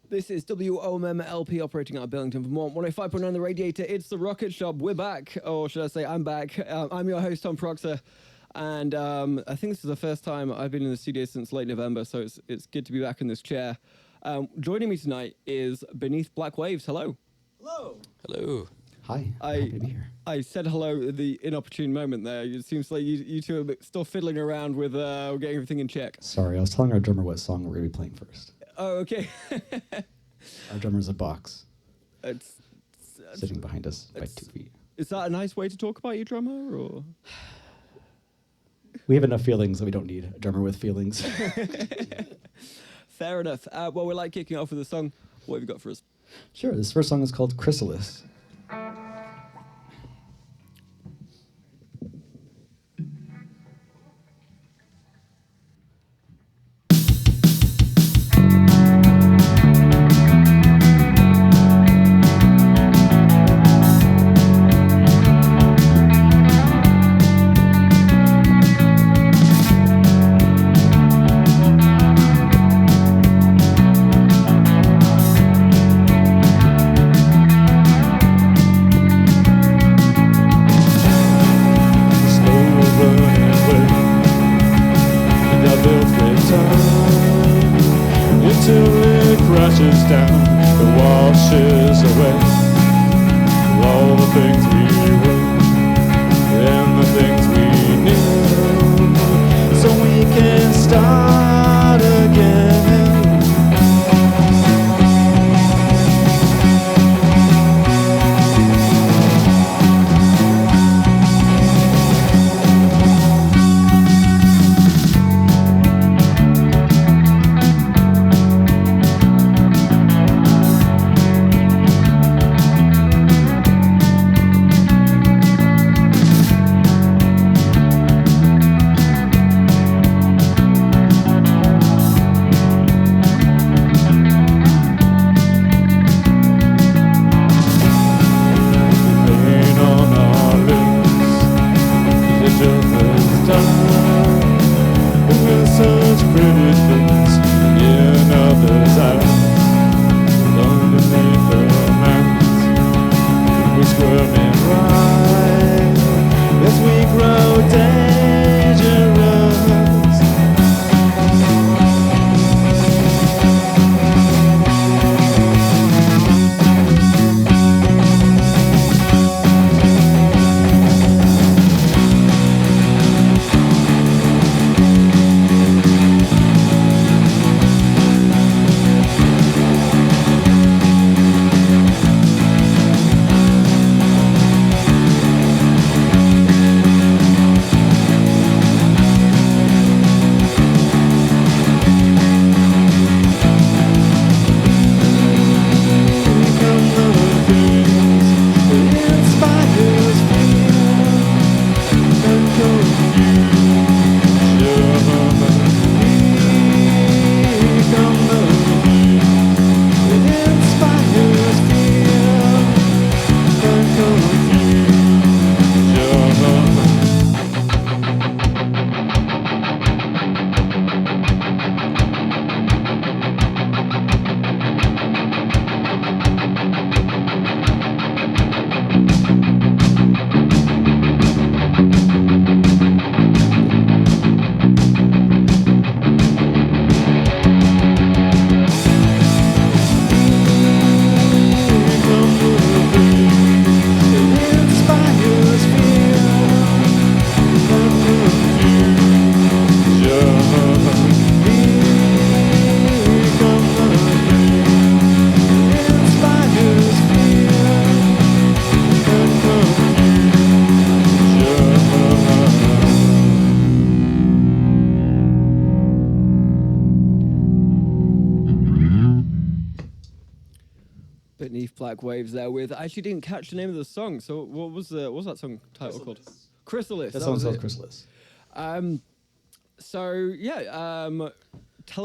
This is WOMMLP operating out of Burlington, Vermont, 105.9 The Radiator. It's The Rocket Shop. We're back, or should I say I'm back. I'm your host, Tom Proctor, and I think this is the first time I've been in the studio since late November, so it's good to be back in this chair. Joining me tonight is Beneath Black Waves. Hello. Hello. Hello. Hi. Happy to be here. I said hello at the inopportune moment there. It seems like you two are still fiddling around with getting everything in check. Sorry, I was telling our drummer what song we're going to be playing first. Oh, okay. Our drummer's a box it's sitting behind us by 2 feet. Is that a nice way to talk about your drummer, or? We have enough feelings that we don't need a drummer with feelings. Fair enough. Well, we're like kicking off with a song. What have you got for us? Sure, this first song is called Chrysalis. Black Waves there with. I actually didn't catch the name of the song. So what was that song title called? Chrysalis. That song's called Chrysalis. Tell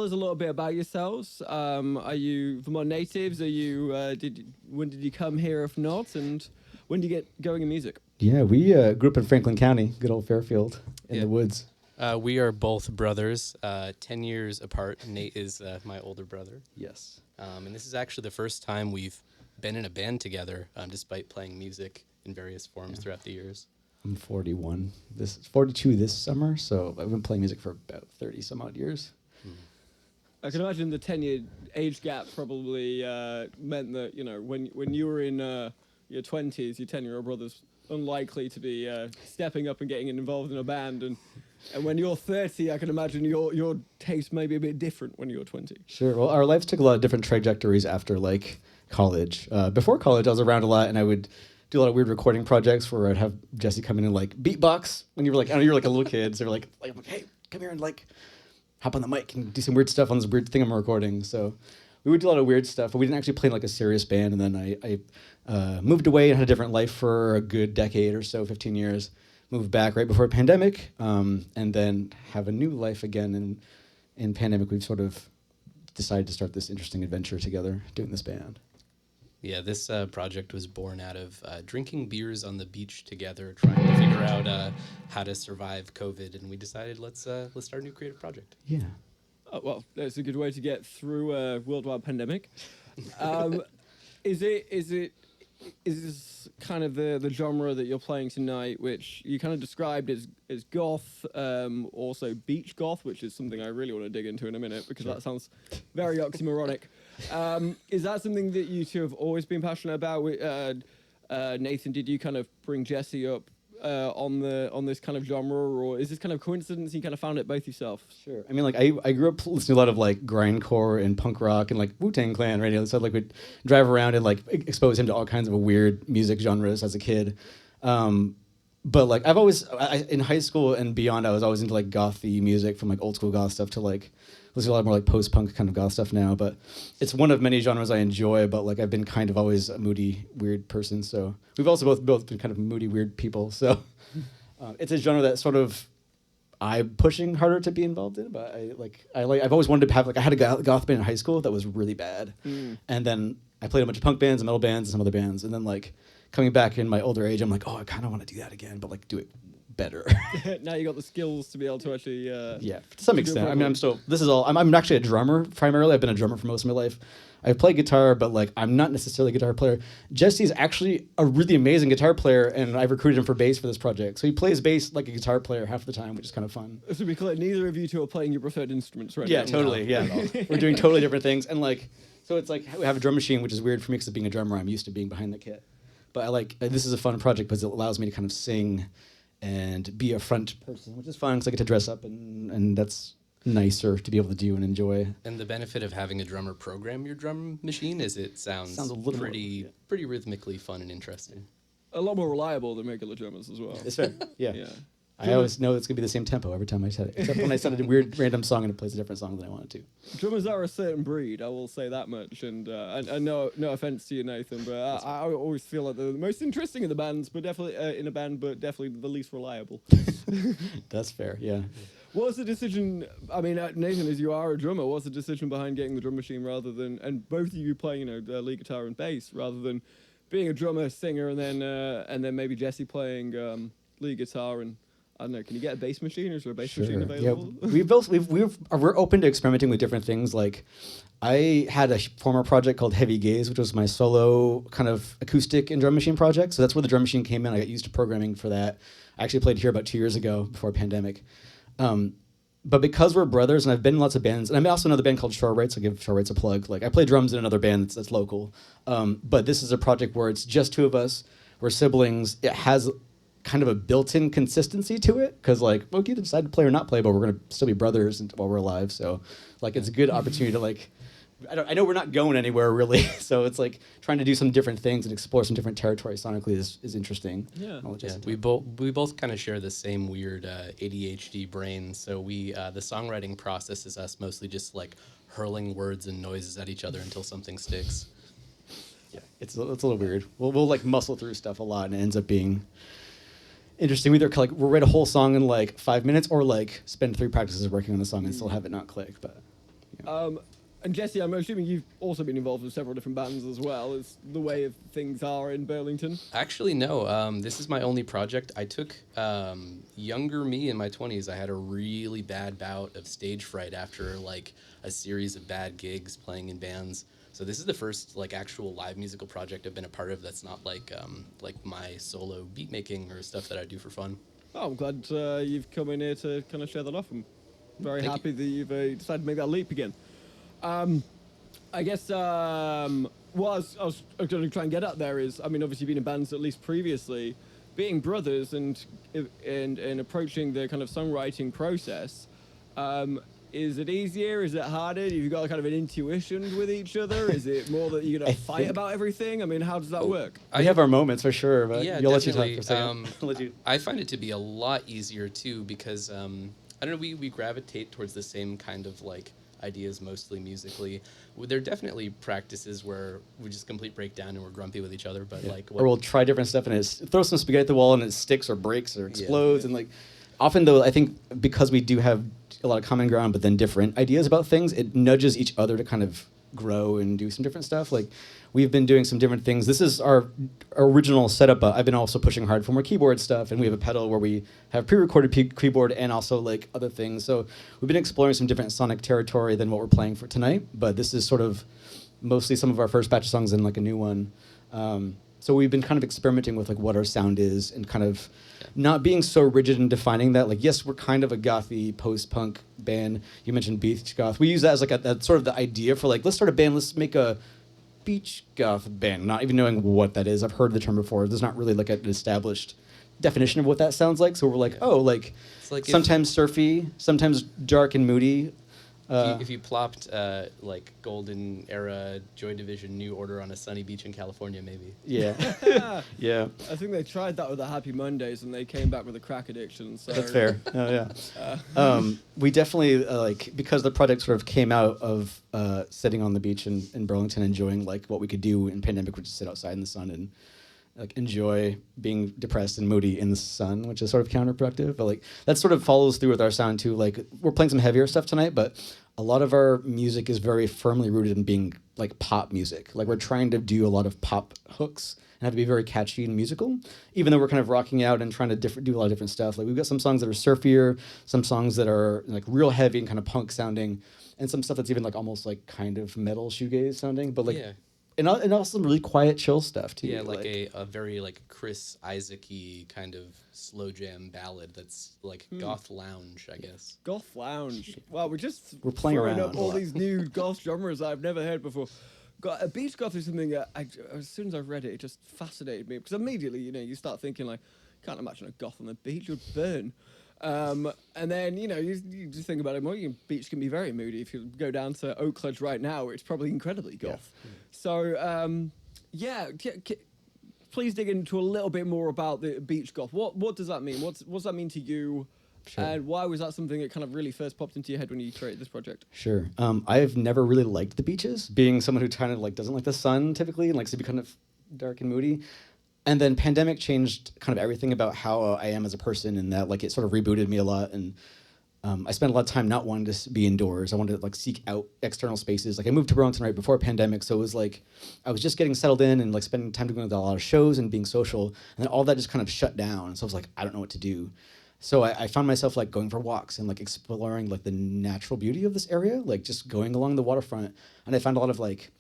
us a little bit about yourselves. Are you Vermont natives? Are you? When did you come here? If not, and when did you get going in music? Yeah, we grew up in Franklin County, good old Fairfield, in the woods. We are both brothers, 10 years apart. Nate is my older brother. Yes. And this is actually the first time we've been in a band together, despite playing music in various forms throughout the years. I'm 41. 42 this summer, so I've been playing music for about 30 some odd years. I can imagine the 10-year age gap probably meant that, when you were in your 20s, your 10-year-old brother's unlikely to be stepping up and getting involved in a band. And when you're 30, I can imagine your taste may be a bit different when you're 20. Sure. Well, our lives took a lot of different trajectories after, like, college. Before college, I was around a lot, and I would do a lot of weird recording projects where I'd have Jesse come in and, like, beatbox when you were, like, I don't know, you're, like, a little kid. So, like, hey, come here and, like, hop on the mic and do some weird stuff on this weird thing I'm recording. So we would do a lot of weird stuff, but we didn't actually play in like a serious band. And then I moved away and had a different life for a good decade or so, 15 years. Moved back right before pandemic, and then have a new life again. And in pandemic, we've sort of decided to start this interesting adventure together, doing this band. Yeah, this project was born out of drinking beers on the beach together, trying to figure out how to survive COVID, and we decided let's start a new creative project. Yeah. Oh, well, that's a good way to get through a worldwide pandemic. Is this kind of the genre that you're playing tonight, which you kind of described as goth, also beach goth, which is something I really want to dig into in a minute because that sounds very oxymoronic. Is that something that you two have always been passionate about? Nathan, did you kind of bring Jesse up on this kind of genre, or is this kind of coincidence? You kind of found it both yourself? Sure. I mean, like, I grew up listening to a lot of, like, grindcore and punk rock and, like, Wu-Tang Clan radio. So, like, we'd drive around and, like, expose him to all kinds of weird music genres as a kid. But, like, I've always, in high school and beyond, I was always into, like, gothy music, from, like, old school goth stuff to, like, listen to a lot more, like, post-punk kind of goth stuff now. But it's one of many genres I enjoy, but, like, I've been kind of always a moody, weird person. So we've also both been kind of moody, weird people. So it's a genre that sort of I'm pushing harder to be involved in, but I've always wanted to have, like, I had a goth band in high school that was really bad. And then I played a bunch of punk bands and metal bands and some other bands. And then, like, coming back in my older age, I'm like, oh, I kind of want to do that again, but, like, do it better. Now you got the skills to be able to actually yeah, to some extent. I mean, I'm actually a drummer primarily. I've been a drummer for most of my life. I play guitar, but, like, I'm not necessarily a guitar player. Jesse's actually a really amazing guitar player, and I've recruited him for bass for this project. So he plays bass like a guitar player half the time, which is kind of fun. To be clear, neither of you two are playing your preferred instruments right now. Yeah, totally. Yeah, we're doing totally different things, and, like, so it's like we have a drum machine, which is weird for me because being a drummer, I'm used to being behind the kit. But I like this is a fun project because it allows me to kind of sing and be a front person, which is fun because I get to dress up, and that's nicer to be able to do and enjoy. And the benefit of having a drummer program your drum machine is it sounds a little pretty rhythmically fun and interesting. A lot more reliable than regular drummers as well. It's fair. Yeah. Yeah. I always know it's gonna be the same tempo every time I set it, except when I set a weird random song and it plays a different song than I want it to. Drummers are a certain breed, I will say that much. And no offense to you, Nathan, but I always feel like they're the most interesting in the bands, but definitely definitely the least reliable. That's fair. Yeah. What was the decision? I mean, Nathan, as you are a drummer, what's the decision behind getting the drum machine rather than, and both of you playing, lead guitar and bass, rather than being a drummer, singer, and then maybe Jesse playing lead guitar and, I don't know, can you get a bass machine, or is there a bass machine available? Yeah, we're open to experimenting with different things. Like, I had a former project called Heavy Gaze, which was my solo kind of acoustic and drum machine project. So that's where the drum machine came in. I got used to programming for that. I actually played here about 2 years ago before pandemic. But because we're brothers, and I've been in lots of bands, and I'm also in another band called Shore Rights, I'll give Shore Rights a plug. Like, I play drums in another band that's local. But this is a project where it's just two of us. We're siblings. It has kind of a built-in consistency to it, because, like, we'll either decide to play or not play, but we're going to still be brothers while we're alive. So, like, it's a good opportunity to, like, I know we're not going anywhere, really. So it's like trying to do some different things and explore some different territory sonically is interesting. Yeah. We both kind of share the same weird ADHD brain. So the songwriting process is us mostly just, like, hurling words and noises at each other until something sticks. Yeah, it's a little weird. We'll like muscle through stuff a lot, and it ends up being interesting. We either, like, we'll write a whole song in, like, 5 minutes, or, like, spend 3 practices working on the song and still have it not click. But and Jesse, I'm assuming you've also been involved with several different bands as well. Is the way of things are in Burlington? Actually, no. This is my only project. I took younger me in my 20s. I had a really bad bout of stage fright after, like, a series of bad gigs playing in bands. So So this is the first like actual live musical project I've been a part of that's not like my solo beat making or stuff that I do for fun. Oh, I'm glad you've come in here to kind of share that off. I'm very Thank happy that you've decided to make that leap again. I guess what I was going to try and get at there is, I mean, obviously you've been in bands at least previously, being brothers and approaching the kind of songwriting process. Is it easier? Is it harder? Have you got kind of an intuition with each other? Is it more that you're going to fight about everything? I mean, how does that work? We have our moments for sure, but Yeah, you'll let you talk definitely. for a second. I'll let you. I find it to be a lot easier too because I don't know. We gravitate towards the same kind of like ideas mostly musically. There are definitely practices where we just complete breakdown and we're grumpy with each other, but like Or we'll try different stuff and throw some spaghetti at the wall and it sticks or breaks or explodes and like. Often though, I think because we do have a lot of common ground, but then different ideas about things, it nudges each other to kind of grow and do some different stuff. Like we've been doing some different things. This is our original setup, but I've been also pushing hard for more keyboard stuff, and we have a pedal where we have pre-recorded keyboard and also like other things. So we've been exploring some different sonic territory than what we're playing for tonight, but this is sort of mostly some of our first batch of songs and like a new one. So we've been kind of experimenting with like what our sound is and kind of not being so rigid in defining that. Like, yes, we're kind of a gothy post-punk band. You mentioned beach goth. We use that as like that's sort of the idea for like, let's start a band, let's make a beach goth band, not even knowing what that is. I've heard the term before. There's not really like an established definition of what that sounds like. So we're like, oh, like, it's like sometimes surfy, sometimes dark and moody. If you plopped like golden era Joy Division New Order on a sunny beach in California, maybe. Yeah. Yeah. I think they tried that with the Happy Mondays and they came back with a crack addiction. So That's fair. Oh yeah. We definitely like because the project sort of came out of sitting on the beach in Burlington, enjoying like what we could do in pandemic, which is sit outside in the sun and like enjoy being depressed and moody in the sun, which is sort of counterproductive. But like that sort of follows through with our sound too. Like we're playing some heavier stuff tonight, but a lot of our music is very firmly rooted in being like pop music. Like we're trying to do a lot of pop hooks and have to be very catchy and musical, even though we're kind of rocking out and trying to do a lot of different stuff. Like we've got some songs that are surfier, some songs that are like real heavy and kind of punk sounding, and some stuff that's even like almost like kind of metal shoegaze sounding, but like and also some really quiet, chill stuff too. Yeah, like a very like Chris Isaac-y kind of slow jam ballad that's like goth lounge, I guess. Goth lounge. Wow, we're playing throwing around up a all lot. these new goth genres I've never heard before. A beach goth is something that as soon as I read it, it just fascinated me because immediately, you start thinking like, can't imagine a goth on the beach would burn. And then, you just think about it more. Beach can be very moody. If you go down to Oakledge right now, it's probably incredibly goth. Yeah. So, please dig into a little bit more about the beach goth. What does that mean? What's that mean to you? Sure. And why was that something that kind of really first popped into your head when you created this project? Sure. I've never really liked the beaches, being someone who kind of like doesn't like the sun typically and likes to be kind of dark and moody. And then pandemic changed kind of everything about how I am as a person, and that like it sort of rebooted me a lot. And I spent a lot of time not wanting to be indoors. I wanted to like seek out external spaces. Like I moved to Burlington right before pandemic, so it was like I was just getting settled in and like spending time doing a lot of shows and being social. And then all that just kind of shut down. So I was like, I don't know what to do. So I found myself like going for walks and like exploring like the natural beauty of this area, like just going along the waterfront. And I found a lot of like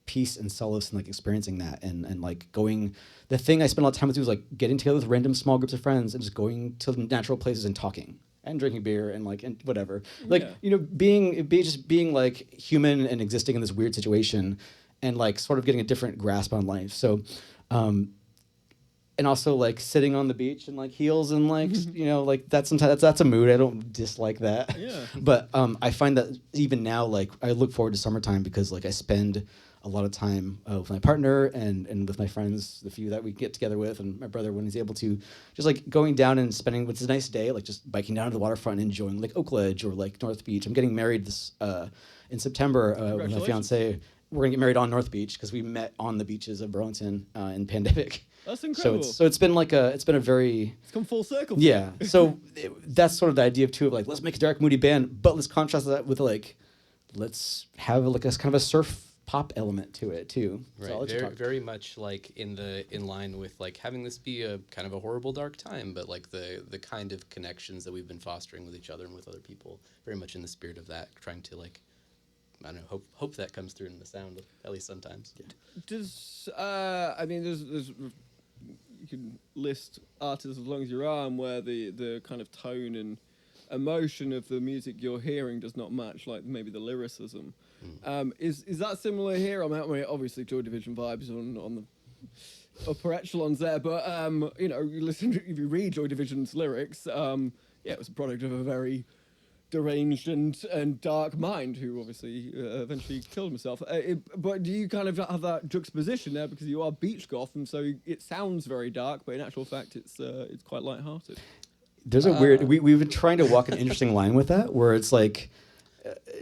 peace and solace and like experiencing that and like going. The thing I spent a lot of time with was like getting together with random small groups of friends and just going to natural places and talking and drinking beer and like and whatever. Like being like human and existing in this weird situation and like sort of getting a different grasp on life. So and also like sitting on the beach and like heels and like like that's a mood. I don't dislike that. Yeah. But I find that even now like I look forward to summertime because like I spend a lot of time with my partner and with my friends, the few that we get together with, and my brother when he's able to, just like going down and spending what's a nice day, like just biking down to the waterfront and enjoying like Oakledge or like North Beach. I'm getting married this in September with my fiance. We're gonna get married on North Beach because we met on the beaches of Burlington in pandemic. That's incredible. So it's been like it's come full circle. Yeah. So that's sort of the idea of too of like let's make a dark moody band, but let's contrast that with like let's have like a kind of a surf pop element to it too. Right. So very much like in line with like having this be a kind of a horrible dark time, but like the kind of connections that we've been fostering with each other and with other people, very much in the spirit of that, trying to like I don't know. Hope that comes through in the sound at least sometimes. Does I mean, there's you can list artists as long as your arm where the kind of tone and emotion of the music you're hearing does not match like maybe the lyricism. Is that similar here? I mean, obviously Joy Division vibes on the upper echelons there, but you know, if you read Joy Division's lyrics, it was a product of a very deranged and dark mind who obviously eventually killed himself. But do you kind of have that juxtaposition there because you are beach goth, and so it sounds very dark, but in actual fact it's quite lighthearted? There's a weird. We've been trying to walk an interesting line with that, where it's like,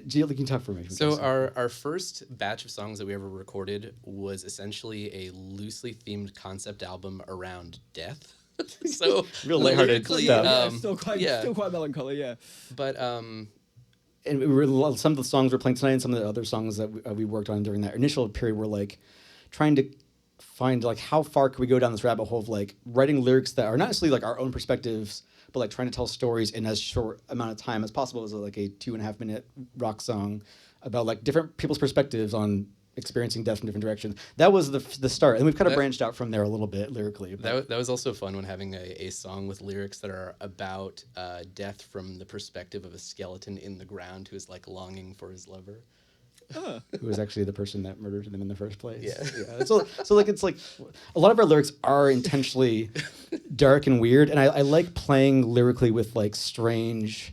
Gio, you can talk for me. So our first batch of songs that we ever recorded was essentially a loosely themed concept album around death. So real lighthearted stuff. Still quite melancholy, yeah. But and some of the songs we're playing tonight, and some of the other songs that we worked on during that initial period were like trying to find like how far could we go down this rabbit hole of like writing lyrics that are not necessarily like our own perspectives, but like trying to tell stories in as short amount of time as possible. It was like a 2.5 minute rock song about like different people's perspectives on experiencing death from different directions. That was the start, and we've kind of branched out from there a little bit lyrically. That was also fun when having a song with lyrics that are about death from the perspective of a skeleton in the ground who is like longing for his lover. Who was actually the person that murdered them in the first place. Yeah. So like it's like a lot of our lyrics are intentionally dark and weird, and I like playing lyrically with like strange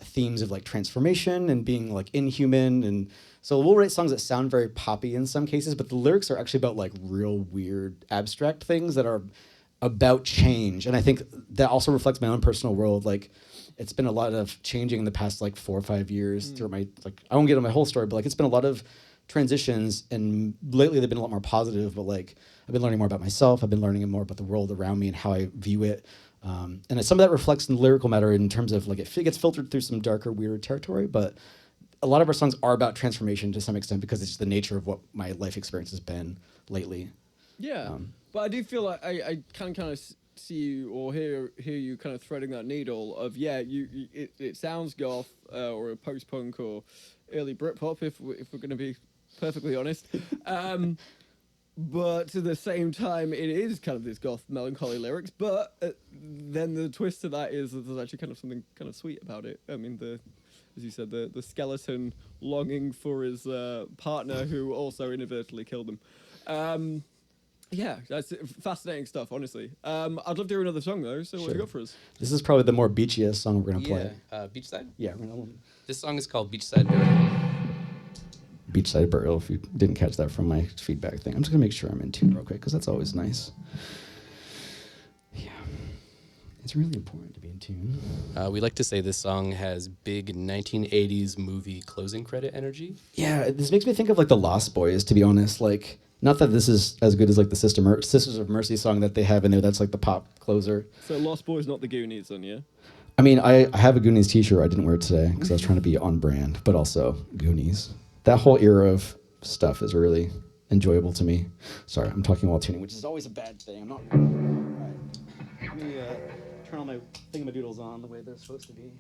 themes of like transformation and being like inhuman, and so we'll write songs that sound very poppy in some cases, but the lyrics are actually about like real weird abstract things that are about change, and I think that also reflects my own personal world. Like it's been a lot of changing in the past like 4 or 5 years through my like I won't get into my whole story, but like it's been a lot of transitions, and lately they've been a lot more positive. But like I've been learning more about myself. I've been learning more about the world around me and how I view it. And some of that reflects in the lyrical matter in terms of like it gets filtered through some darker, weirder territory. But a lot of our songs are about transformation to some extent because it's just the nature of what my life experience has been lately. Yeah, but I do feel like I can kind of see you or hear you kind of threading that needle of it sounds goth or a post punk or early Britpop if we're going to be perfectly honest, but at the same time it is kind of this goth melancholy lyrics. But then the twist to that is that there's actually kind of something kind of sweet about it. I mean as you said, the skeleton longing for his partner who also inadvertently killed him. Yeah, that's fascinating stuff, honestly. I'd love to hear another song, though, so what do you got for us? This is probably the more beachiest song we're going to play. Beachside? Yeah. This song is called Beachside Burial. Beachside Burial, if you didn't catch that from my feedback thing. I'm just going to make sure I'm in tune real quick, because that's always nice. Yeah. It's really important to be in tune. We like to say this song has big 1980s movie closing credit energy. Yeah, this makes me think of, like, the Lost Boys, to be honest. Like, not that this is as good as, like, the Sisters of Mercy song that they have in there. That's, like, the pop closer. So Lost Boys, not the Goonies, then, yeah? I mean, I have a Goonies t-shirt. I didn't wear it today because I was trying to be on brand, but also Goonies. That whole era of stuff is really enjoyable to me. Sorry, I'm talking while tuning, which is always a bad thing. I'm not... All right. Let me turn all my thingamadoodles on the way they're supposed to be.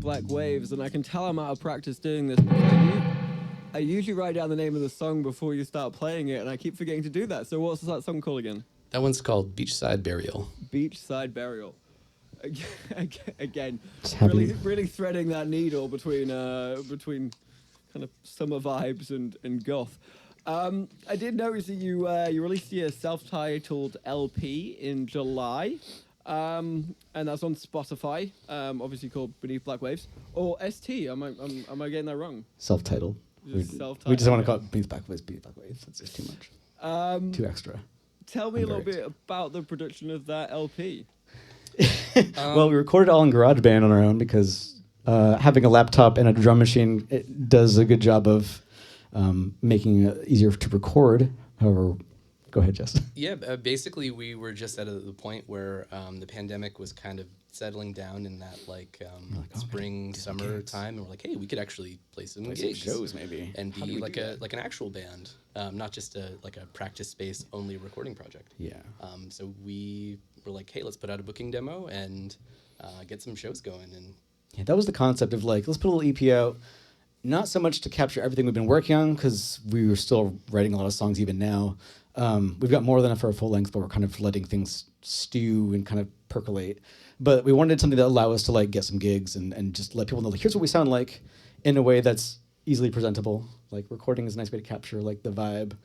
Black Waves, and I can tell I'm out of practice doing this because I usually write down the name of the song before you start playing it, and I keep forgetting to do that. So what's that song called again? That one's called Beachside Burial. Beachside Burial. Again, Just happy. really threading that needle between kind of summer vibes and goth. I did notice that you released your self-titled LP in July, and that's on Spotify. Obviously called Beneath Black Waves or ST. Am I getting that wrong? Self-titled. Just We just want to call it Beneath Black Waves. Beneath Black Waves. That's just too much. Too extra. Tell me a little bit about the production of that LP. Well, we recorded it all in GarageBand on our own because having a laptop and a drum machine, it does a good job of making it easier to record. However, go ahead, Jess. Yeah, basically we were just at the point where the pandemic was kind of settling down in that spring, summer time, and we're like, hey, we could actually play some gigs, shows maybe, and be like an actual band, not just a practice space only recording project. Yeah. So we were like, hey, let's put out a booking demo and get some shows going. And Yeah, that was the concept of like, let's put a little EP out. Not so much to capture everything we've been working on, because we were still writing a lot of songs even now. We've got more than enough for a full length, but we're kind of letting things stew and kind of percolate. But we wanted something that allow us to like get some gigs and just let people know, like, here's what we sound like in a way that's easily presentable. Like recording is a nice way to capture like the vibe.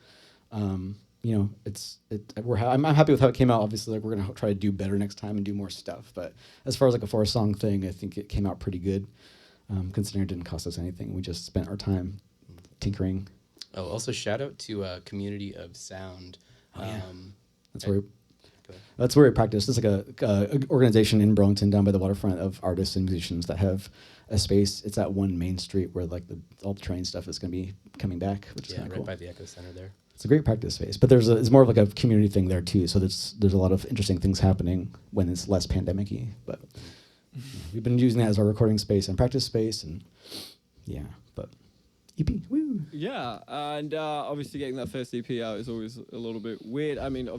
You know, I'm happy with how it came out. Obviously, like we're gonna try to do better next time and do more stuff. But as far as like a 4-song thing, I think it came out pretty good. Considering it didn't cost us anything, we just spent our time tinkering. Oh, also shout out to Community of Sound. Oh, yeah. That's where we practice. It's like a organization in Burlington down by the waterfront of artists and musicians that have a space. It's at one main street where like all the train stuff is going to be coming back, which is kind of cool. Right by the Echo Center there. It's a great practice space, but it's more of like a community thing there too. So there's a lot of interesting things happening when it's less pandemic-y. But we've been using that as our recording space and practice space, and yeah. But EP, woo. Yeah, and obviously getting that first EP out is always a little bit weird. I mean,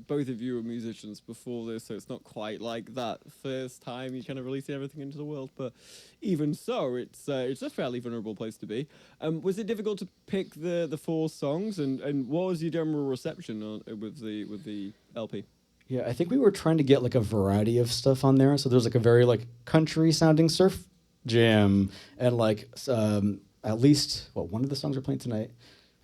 both of you were musicians before this, so it's not quite like that first time you kind of releasing everything into the world. But even so, it's a fairly vulnerable place to be. Was it difficult to pick the 4 songs, and what was your general reception with the LP? Yeah, I think we were trying to get like a variety of stuff on there. So there's like a very like country sounding surf jam, and like at least one of the songs we're playing tonight.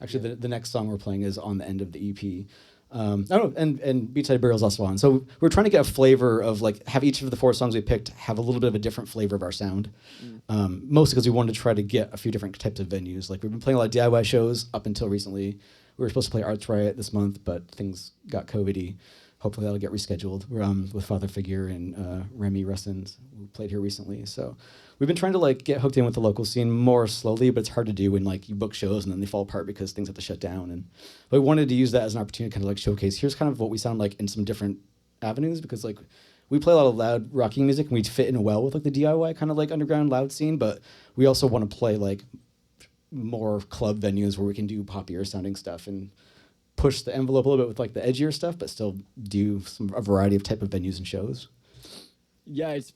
Actually, the next song we're playing is on the end of the EP. And Beachside Burial is also on. So we're trying to get a flavor of like have each of the 4 songs we picked have a little bit of a different flavor of our sound. Mostly because we wanted to try to get a few different types of venues. Like we've been playing a lot of DIY shows up until recently. We were supposed to play Arts Riot this month, but things got COVID-y. Hopefully that'll get rescheduled. We're with Father Figure and Remy Russins, who played here recently. So we've been trying to like get hooked in with the local scene more slowly, but it's hard to do when like you book shows and then they fall apart because things have to shut down. But we wanted to use that as an opportunity to kind of like showcase, here's kind of what we sound like in some different avenues, because like we play a lot of loud rocking music and we fit in well with like the DIY kind of like underground loud scene, but we also want to play like more club venues where we can do poppier sounding stuff and push the envelope a little bit with like the edgier stuff, but still do a variety of type of venues and shows. Yeah, it's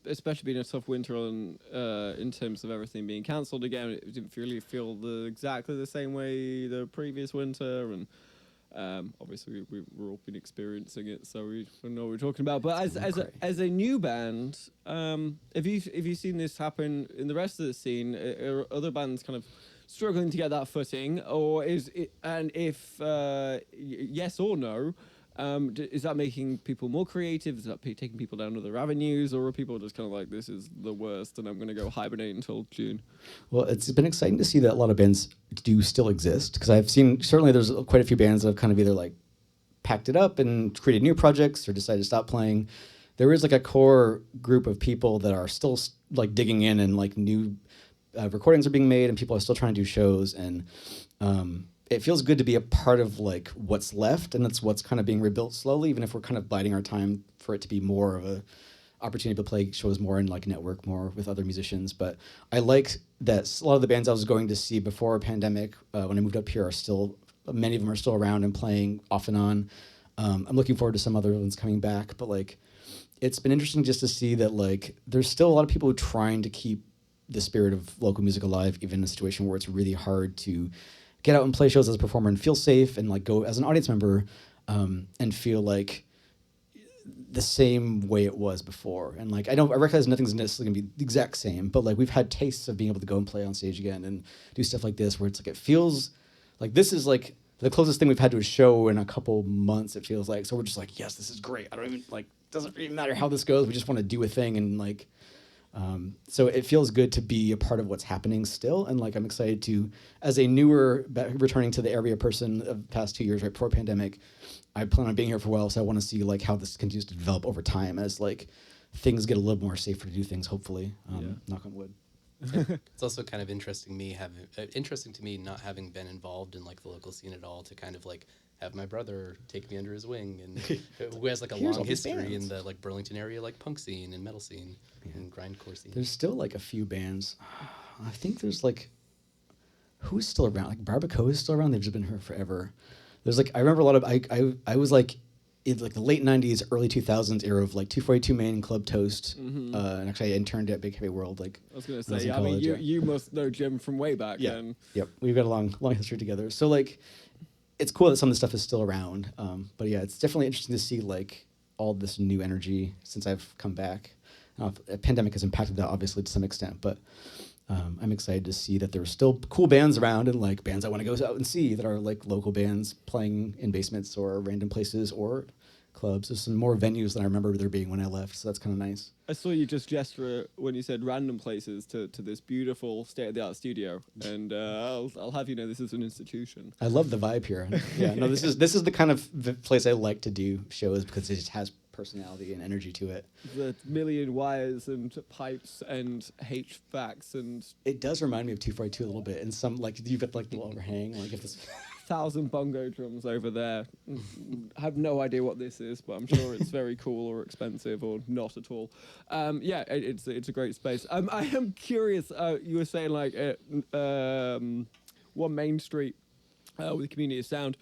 especially been a tough winter in terms of everything being cancelled again. It didn't really feel exactly the same way the previous winter, and obviously we've all been experiencing it, so we know what we're talking about. But as a new band, have you seen this happen in the rest of the scene? Are other bands kind of struggling to get that footing, or is it? And if yes or no, is that making people more creative? Is that taking people down other avenues, or are people just kind of like, this is the worst and I'm going to go hibernate until June? Well, it's been exciting to see that a lot of bands do still exist, because I've seen certainly there's quite a few bands that have kind of either like packed it up and created new projects or decided to stop playing. There is like a core group of people that are still like digging in, and like new recordings are being made and people are still trying to do shows, and it feels good to be a part of like what's left, and that's what's kind of being rebuilt slowly, even if we're kind of biding our time for it to be more of a opportunity to play shows more and like network more with other musicians. But I like that a lot of the bands I was going to see before a pandemic, when I moved up here, are still, many of them are still around and playing off and on. I'm looking forward to some other ones coming back, but like it's been interesting just to see that like there's still a lot of people trying to keep the spirit of local music alive, even in a situation where it's really hard to get out and play shows as a performer and feel safe and like go as an audience member and feel like the same way it was before. And like I recognize nothing's necessarily gonna be the exact same, but like we've had tastes of being able to go and play on stage again and do stuff like this where it's like it feels like this is like the closest thing we've had to a show in a couple months, it feels like. So we're just like, yes, this is great. I don't even like doesn't even matter how this goes. We just want to do a thing and like so it feels good to be a part of what's happening still. And like I'm excited to, as a newer returning to the area person of the past 2 years right before pandemic, I plan on being here for a while, so I want to see like how this continues to develop over time as like things get a little more safer to do things, hopefully. Knock on wood. It's also kind of interesting to me not having been involved in like the local scene at all to kind of like have my brother take me under his wing and who has like a long history in the like Burlington area like punk scene and metal scene and grindcore scene. There's still like a few bands. I think there's like who's still around? Like Barbacoa is still around. They've just been here forever. There's like I remember a lot of I was like in like the late 90s, early 2000s era of like 242 Main and Club Toast. And actually I interned at Big Heavy World. Like I was going to say, I mean, you must know Jim from way back then. Yep, we've got a long history together. So like, it's cool that some of the stuff is still around. But yeah, it's definitely interesting to see like all this new energy since I've come back. The pandemic has impacted that obviously to some extent, but I'm excited to see that there's still cool bands around and like bands I want to go out and see that are like local bands playing in basements or random places or clubs. There's some more venues than I remember there being when I left, so that's kind of nice. I saw you just gesture when you said random places to this beautiful state-of-the-art studio, and I'll have you know this is an institution. I love the vibe here. Yeah, no, this is the kind of place I like to do shows because it just has personality and energy to it. The million wires and pipes and HVACs and it does remind me of 242 a little bit, and some like you've got like the overhang, like if this 1,000 bongo drums over there. I have no idea what this is, but I'm sure it's very cool or expensive or not at all. Yeah, it's a great space. I am curious. You were saying like 1 Main Street with the Community of Sound.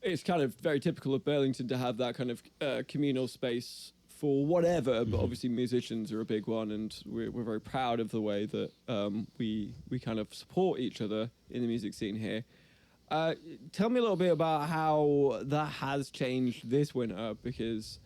It's kind of very typical of Burlington to have that kind of communal space for whatever, but obviously musicians are a big one, and we're very proud of the way that we kind of support each other in the music scene here. Tell me a little bit about how that has changed this winter, because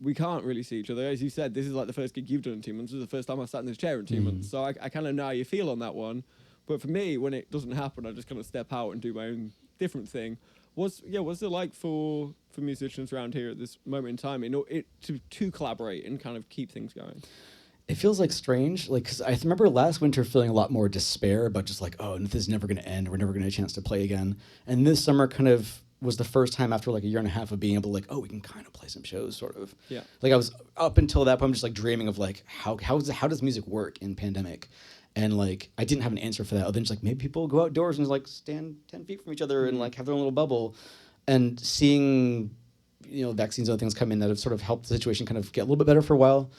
we can't really see each other. As you said, this is like the first gig you've done in 2 months. This is the first time I've sat in this chair in 2 months. So I kind of know how you feel on that one. But for me, when it doesn't happen, I just kind of step out and do my own different thing. What's it like for musicians around here at this moment in time to collaborate and kind of keep things going? It feels like strange, like because I remember last winter feeling a lot more despair about just like, oh, this is never going to end. We're never going to get a chance to play again. And this summer kind of was the first time after like a year and a half of being able to like, oh, we can kind of play some shows, sort of. Yeah. Like I was up until that point, I'm just like dreaming of like how does music work in pandemic, and like I didn't have an answer for that. Other than just like maybe people go outdoors and like stand 10 feet from each other and like have their own little bubble, and seeing vaccines and other things come in that have sort of helped the situation kind of get a little bit better for a while.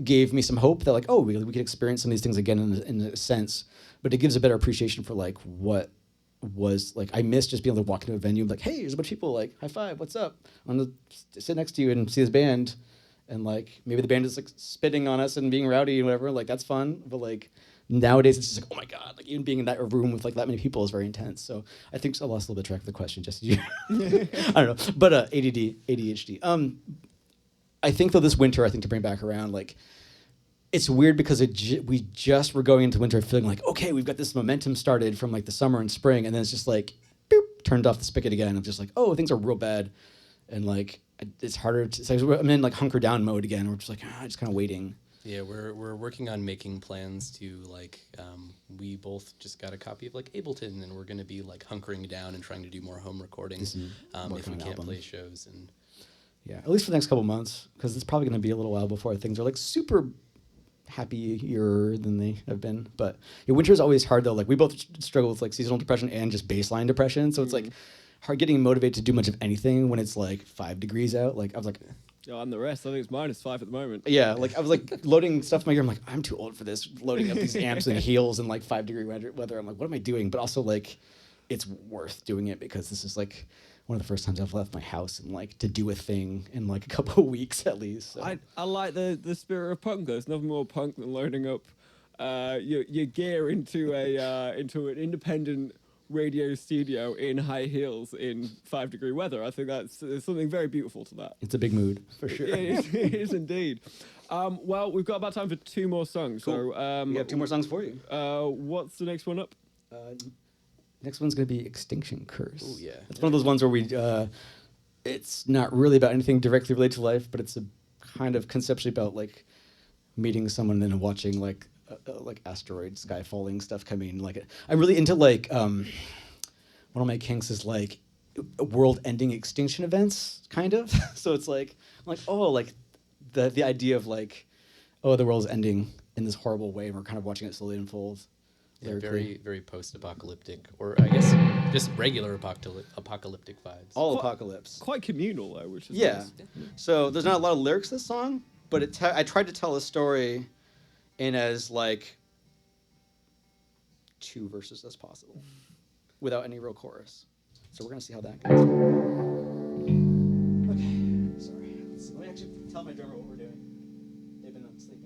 Gave me some hope that like, oh, we could experience some of these things again in a sense, but it gives a better appreciation for like what was like. I miss just being able to walk into a venue and be like, hey, there's a bunch of people, like high five, what's up? I'm gonna sit next to you and see this band, and like maybe the band is like spitting on us and being rowdy and whatever, like that's fun, but like nowadays it's just like, oh my god, like even being in that room with like that many people is very intense. So I think I lost a little bit track of the question, just you. I don't know, but ADHD. I think though this winter, I think to bring it back around, like it's weird because we just were going into winter feeling like, okay, we've got this momentum started from like the summer and spring, and then it's just like, boop, turned off the spigot again. I'm just like, oh, things are real bad, and like it's harder to. So I'm in like hunker down mode again. We're just like, just kind of waiting. Yeah, we're working on making plans to like we both just got a copy of like Ableton, and we're going to be like hunkering down and trying to do more home recordings if we can't play shows. And yeah, at least for the next couple months, because it's probably going to be a little while before things are like super happier than they have been. But yeah, winter is always hard though. Like we both struggle with like seasonal depression and just baseline depression, so it's like hard getting motivated to do much of anything when it's like 5 degrees out. Like I was like, and the rest, I think it's -5 at the moment. Yeah, like I was like loading stuff in my gear. I'm like, I'm too old for this. Loading up these amps and heels in like 5-degree weather. I'm like, what am I doing? But also like, it's worth doing it because this is like one of the first times I've left my house and like to do a thing in like a couple of weeks at least. So. I like the spirit of punk. There's nothing more punk than loading up your gear into into an independent radio studio in high heels in 5-degree weather. I think there's something very beautiful to that. It's a big mood for sure. It is indeed. Well, we've got about time for 2 more songs. Cool. So We have 2 more songs for you. what's the next one up? Next one's gonna be Extinction Curse. Oh yeah. It's one of those ones where we. It's not really about anything directly related to life, but it's a kind of conceptually about like meeting someone and then watching like asteroid sky falling stuff coming. Like I'm really into like one of my kinks is like world-ending extinction events, kind of. So it's like I'm like oh like the idea of like oh the world's ending in this horrible way and we're kind of watching it slowly unfold. Yeah, very, very post-apocalyptic, or I guess just regular apocalyptic vibes. All apocalypse. Quite communal though, which is Yeah. nice. So there's not a lot of lyrics to this song, but I tried to tell a story in as like 2 verses as possible, without any real chorus. So we're gonna see how that goes. Okay, sorry. Let me actually tell my drummer what we're doing. They've been sleeping.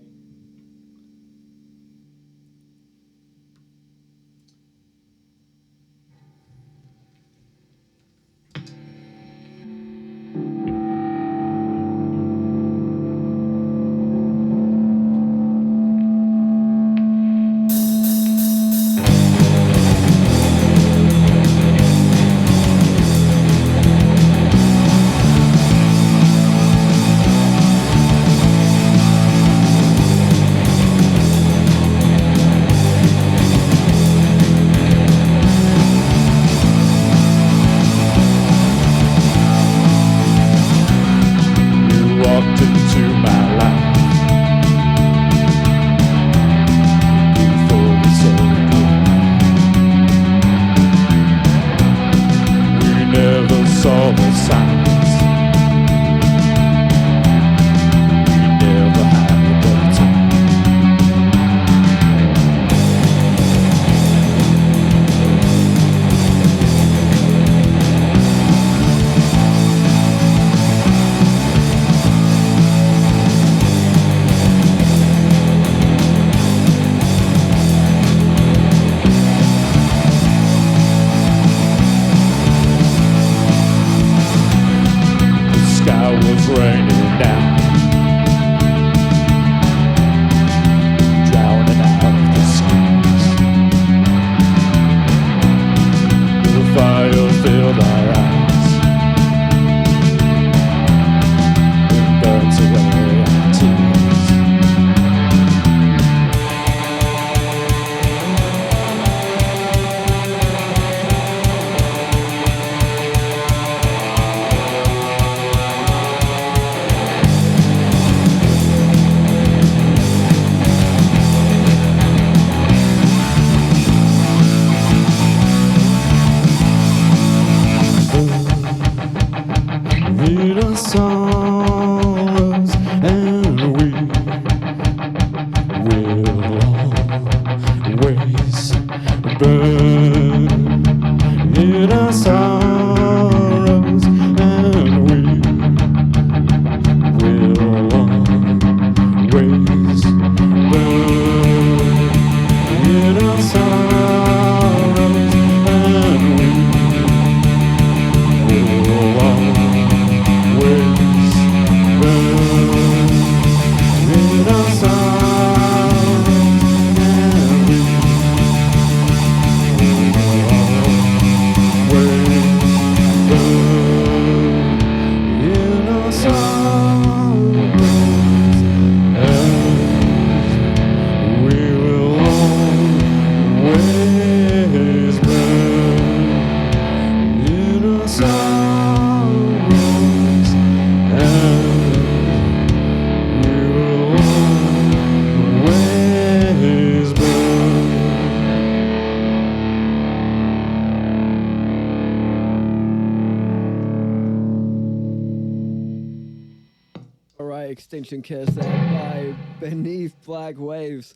Extinction Curse there by Beneath Black Waves.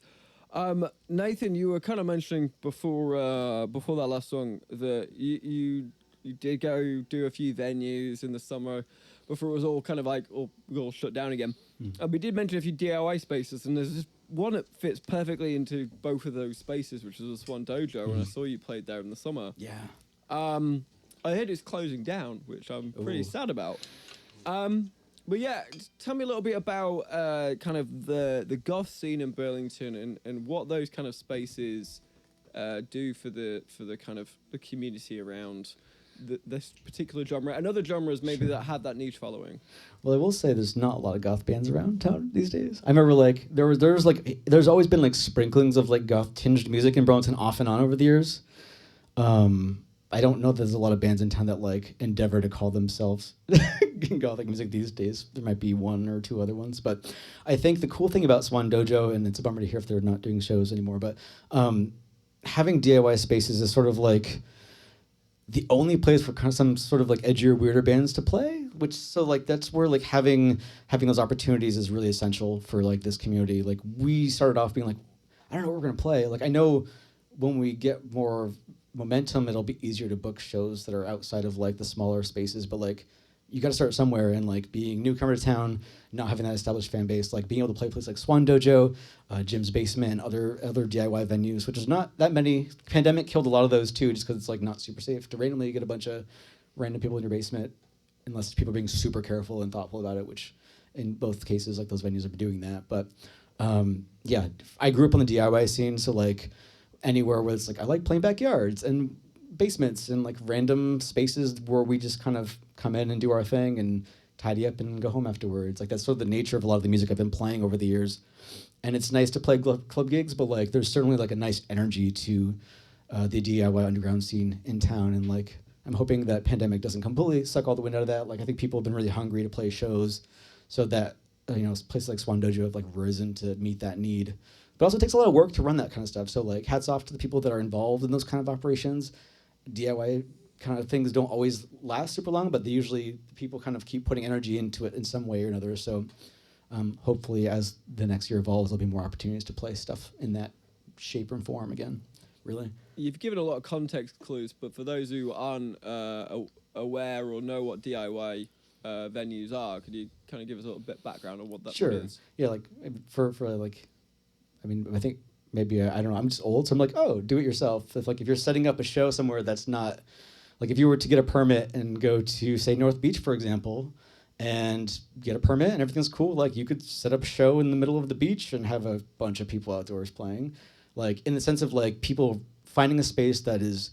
Nathan, you were kind of mentioning before that last song that you you did go do a few venues in the summer before it was all kind of like all shut down again. We did mention a few DIY spaces, and there's this one that fits perfectly into both of those spaces, which is the Swan Dojo. And I saw you played there in the summer. Yeah. I heard it's closing down, which I'm pretty Ooh. sad about. But yeah, tell me a little bit about kind of the goth scene in Burlington and what those kind of spaces do for the kind of the community around this particular genre and other genres maybe that had that niche following. Well, I will say there's not a lot of goth bands around town these days. I remember like there's always been like sprinklings of like goth tinged music in Burlington off and on over the years. I don't know if there's a lot of bands in town that like endeavor to call themselves gothic music these days. There might be one or two other ones, but I think the cool thing about Swan Dojo, and it's a bummer to hear if they're not doing shows anymore, but having DIY spaces is sort of like the only place for kind of some sort of like edgier, weirder bands to play. Which so like that's where like having those opportunities is really essential for like this community. Like we started off being like, I don't know what we're gonna play. Like I know when we get more momentum, it'll be easier to book shows that are outside of like the smaller spaces. But like you got to start somewhere, and like being newcomer to town, not having that established fan base, like being able to play places like Swan Dojo, Jim's Basement, and other DIY venues, which is not that many. Pandemic killed a lot of those too, just because it's like not super safe to randomly get a bunch of random people in your basement, unless people are being super careful and thoughtful about it, which in both cases, like those venues are doing that. But yeah, I grew up on the DIY scene, so like anywhere where it's like I like playing backyards and basements and like random spaces where we just kind of come in and do our thing and tidy up and go home afterwards. Like that's sort of the nature of a lot of the music I've been playing over the years. And it's nice to play club gigs, but like there's certainly like a nice energy to the DIY underground scene in town. And like I'm hoping that pandemic doesn't completely suck all the wind out of that. Like I think people have been really hungry to play shows, so that places like Swan Dojo have like risen to meet that need. But also it takes a lot of work to run that kind of stuff. So like hats off to the people that are involved in those kind of operations. DIY kind of things don't always last super long, but people kind of keep putting energy into it in some way or another. So hopefully as the next year evolves, there'll be more opportunities to play stuff in that shape and form again, really. You've given a lot of context clues, but for those who aren't aware or know what DIY venues are, could you kind of give us a little bit background on what that is? Yeah, like for like, I mean, I think maybe I don't know. I'm just old, so I'm like, oh, do it yourself. If you're setting up a show somewhere that's not, like if you were to get a permit and go to say North Beach, for example, and get a permit and everything's cool, like you could set up a show in the middle of the beach and have a bunch of people outdoors playing, like in the sense of like people finding a space that is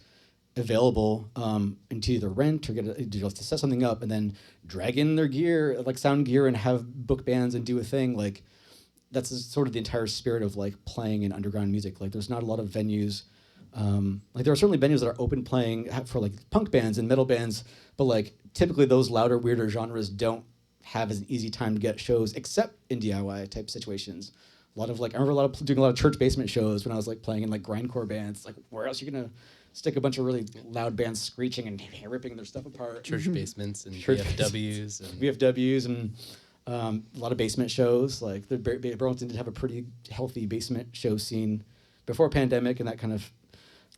available and to either rent or to set something up and then drag in their gear, like sound gear, and have book bands and do a thing. Like that's sort of the entire spirit of like playing in underground music. Like there's not a lot of venues. Like there are certainly venues that are open playing for like punk bands and metal bands, but like typically those louder, weirder genres don't have as an easy time to get shows, except in DIY type situations. I remember doing a lot of church basement shows when I was like playing in like grindcore bands. Like where else are you gonna stick a bunch of really loud bands screeching and ripping their stuff apart? Church basements and VFWs and VFWs and a lot of basement shows. Like Burlington did have a pretty healthy basement show scene before pandemic, and that kind of,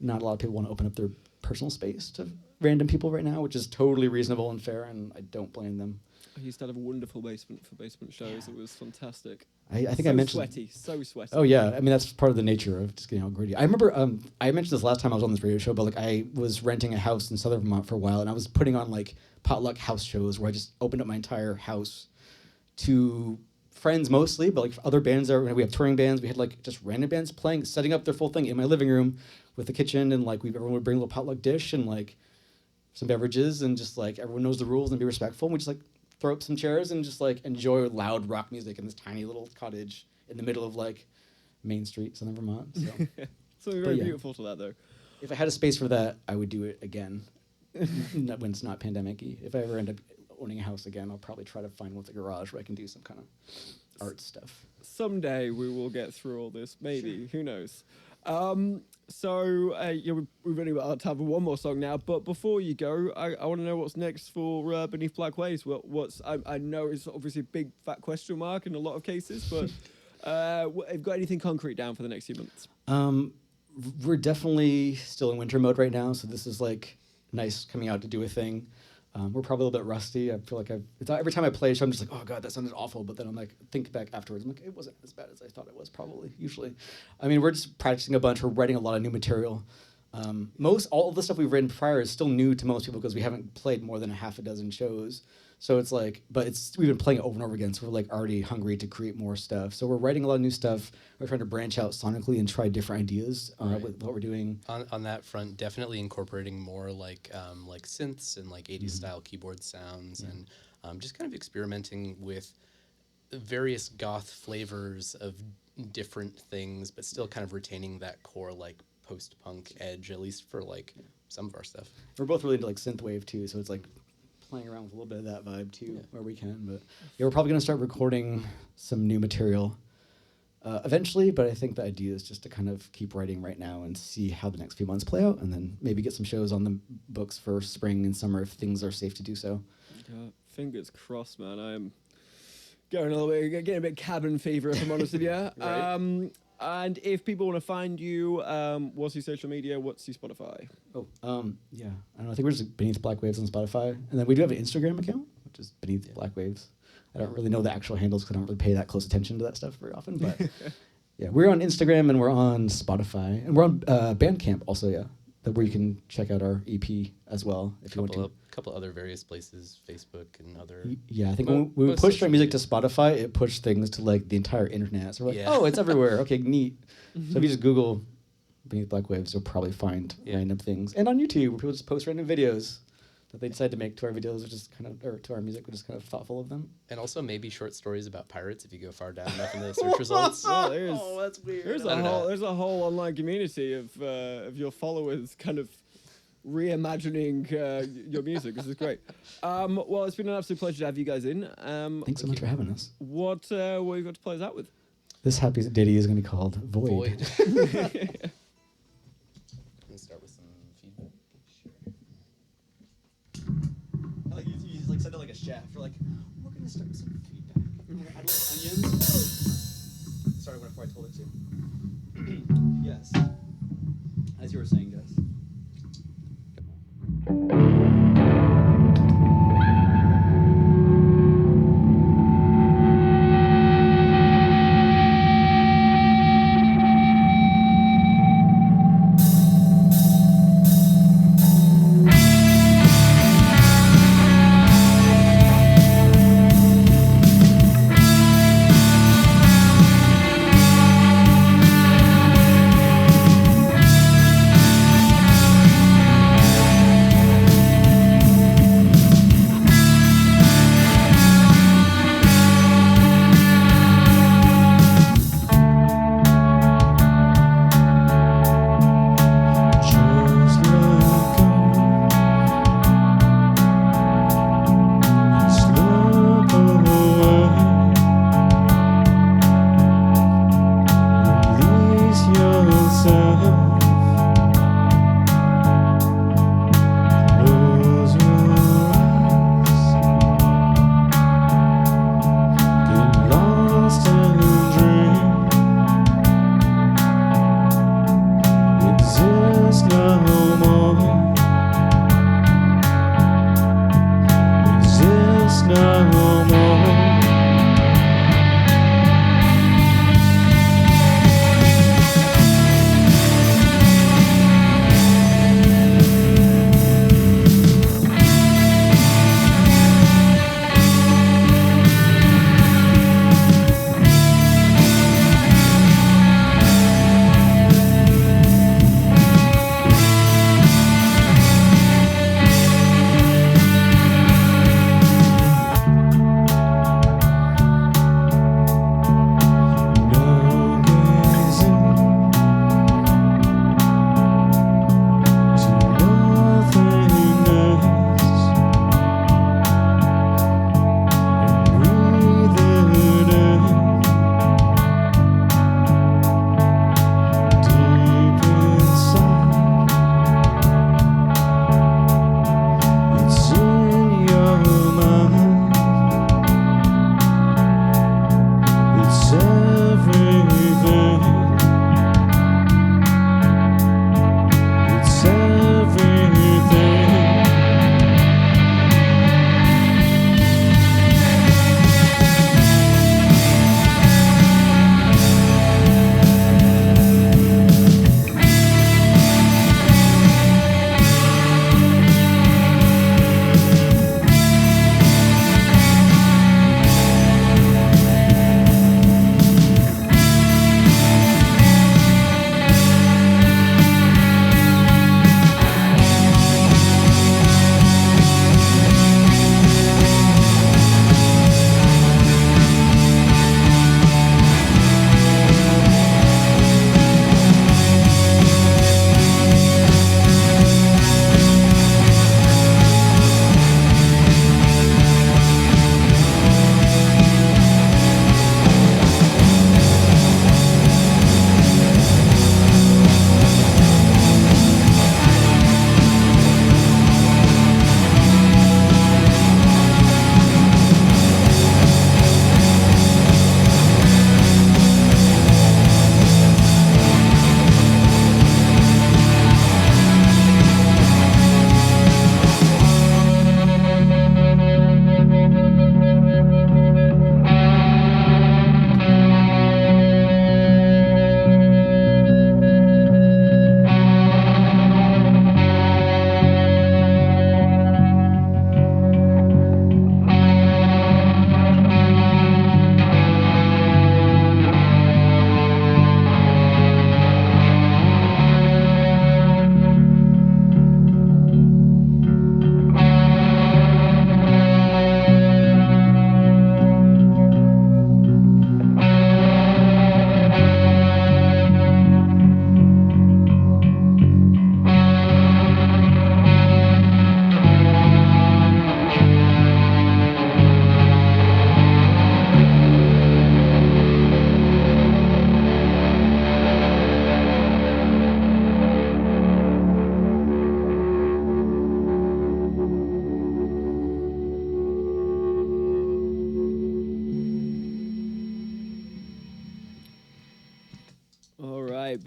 not a lot of people want to open up their personal space to random people right now, which is totally reasonable and fair, and I don't blame them. I used to have a wonderful basement for basement shows. It was fantastic. I think I mentioned so sweaty. Oh yeah, I mean that's part of the nature of just getting all gritty. I remember I mentioned this last time I was on this radio show, but like I was renting a house in Southern Vermont for a while, and I was putting on like potluck house shows where I just opened up my entire house to friends mostly, but like other bands there. We have touring bands. We had like just random bands playing, setting up their full thing in my living room with the kitchen, and like everyone would bring a little potluck dish and like some beverages, and just like everyone knows the rules and be respectful. And we just like throw up some chairs and just like enjoy loud rock music in this tiny little cottage in the middle of like Main Street, Southern Vermont. So something very beautiful to that though. If I had a space for that, I would do it again when it's not pandemic-y. If I ever end up owning a house again, I'll probably try to find one with a garage where I can do some kind of art stuff. Someday we will get through all this, maybe. Sure. Who knows? We've only got time for one more song now, but before you go, I want to know what's next for Beneath Black Waves. I know it's obviously a big fat question mark in a lot of cases, but have you got anything concrete down for the next few months? We're definitely still in winter mode right now, so this is like nice coming out to do a thing. We're probably a little bit rusty. I feel like every time I play a show, I'm just like, oh god, that sounded awful. But then I'm like, think back afterwards, I'm like, it wasn't as bad as I thought it was. Probably, usually. I mean, we're just practicing a bunch. We're writing a lot of new material. All of the stuff we've written prior is still new to most people because we haven't played more than a half a dozen shows. So it's like, we've been playing it over and over again. So we're like already hungry to create more stuff. So we're writing a lot of new stuff. We're trying to branch out sonically and try different ideas with what we're doing. On that front, definitely incorporating more like synths and like 80s style keyboard sounds, and just kind of experimenting with various goth flavors of different things, but still kind of retaining that core like post-punk edge, at least for like some of our stuff. We're both really into like synthwave too, so it's like playing around with a little bit of that vibe too, where we can. But yeah, we're probably gonna start recording some new material eventually. But I think the idea is just to kind of keep writing right now and see how the next few months play out, and then maybe get some shows on the books for spring and summer if things are safe to do so. Yeah, fingers crossed, man. I'm getting a bit cabin fever, if I'm honest with you. Right. And if people want to find you, what's your social media? What's your Spotify? Yeah, I don't know. I think we're just Beneath Black Waves on Spotify, and then we do have an Instagram account, which is Beneath Black Waves. I don't really know the actual handles because I don't really pay that close attention to that stuff very often. But yeah, we're on Instagram and we're on Spotify and we're on Bandcamp also. Yeah, where you can check out our EP as well if you want to. Couple other various places, Facebook and other. Yeah, I think when we pushed our music to Spotify, it pushed things to like the entire internet. So we're like, oh, it's everywhere. Okay, neat. So if you just Google Beneath Black Waves, you'll probably find random things. And on YouTube, where people just post random videos that they decide to make to our videos, which is to our music, which is kind of thoughtful of them. And also maybe short stories about pirates if you go far down enough in the search results. That's weird. There's a whole online community of your followers kind of reimagining your music. This is great. Well, it's been an absolute pleasure to have you guys in. Thanks so much for having us. What you got to play us out with? This happy ditty is going to be called Void. Let's start with some feedback. I like you like said it like a chef. You're like, we're going to start with some feedback. Add onions. Sorry, before I told it to. Yes. As you were saying, Gus.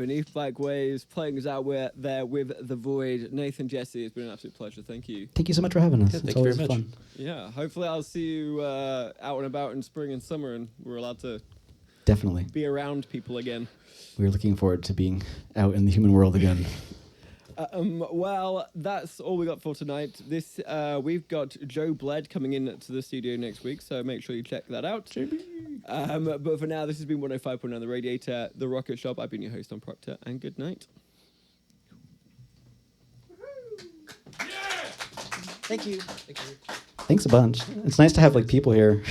Beneath Black Waves, playing us out there with The Void. Nathan, Jesse, it's been an absolute pleasure. Thank you. Thank you so much for having us. Yeah, It's thank you very always much. fun. Yeah, hopefully I'll see you out and about in spring and summer, and we're allowed to Definitely. be around people again. We're looking forward to being out in the human world again. Well, that's all we got for tonight. We've got Joe Bled coming in to the studio next week, so make sure you check that out. But for now, this has been 105.9 The Radiator, The Rocket Shop. I've been your host, Tom Proctor, and good night. Thank you. Thanks a bunch. It's nice to have like people here.